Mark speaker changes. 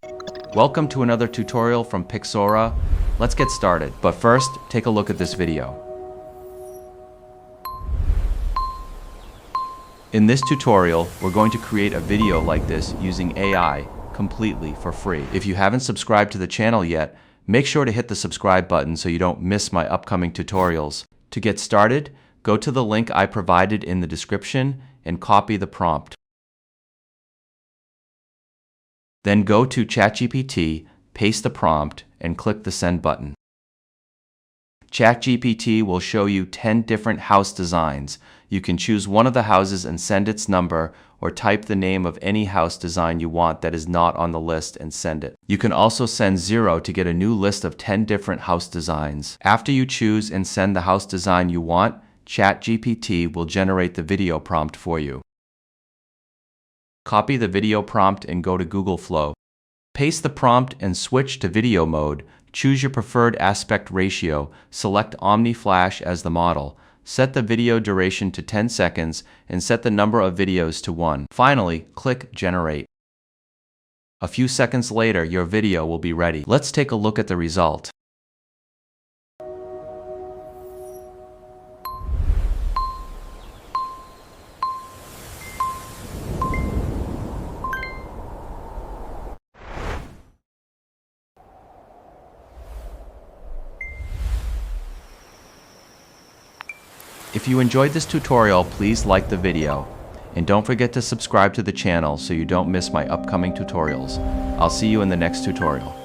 Speaker 1: Welcome to another tutorial from Pixora. Let's get started, but first, take a look at this video. In this tutorial, we're going to create a video like this using AI completely for free. If you haven't subscribed to the channel yet, make sure to hit the subscribe button so you don't miss my upcoming tutorials. To get started, go to the link I provided in the description and copy the prompt. Then go to ChatGPT, paste the prompt, and click the send button. ChatGPT will show you 10 different house designs. You can choose one of the houses and send its number, or type the name of any house design you want that is not on the list and send it. You can also send 0 to get a new list of 10 different house designs. After you choose and send the house design you want, ChatGPT will generate the video prompt for you. Copy the video prompt and go to Google Flow. Paste the prompt and switch to video mode. Choose your preferred aspect ratio. Select Omni Flash as the model. Set the video duration to 10 seconds and set the number of videos to 1. Finally, click Generate. A few seconds later, your video will be ready. Let's take a look at the result. If you enjoyed this tutorial, please like the video. And don't forget to subscribe to the channel so you don't miss my upcoming tutorials. I'll see you in the next tutorial.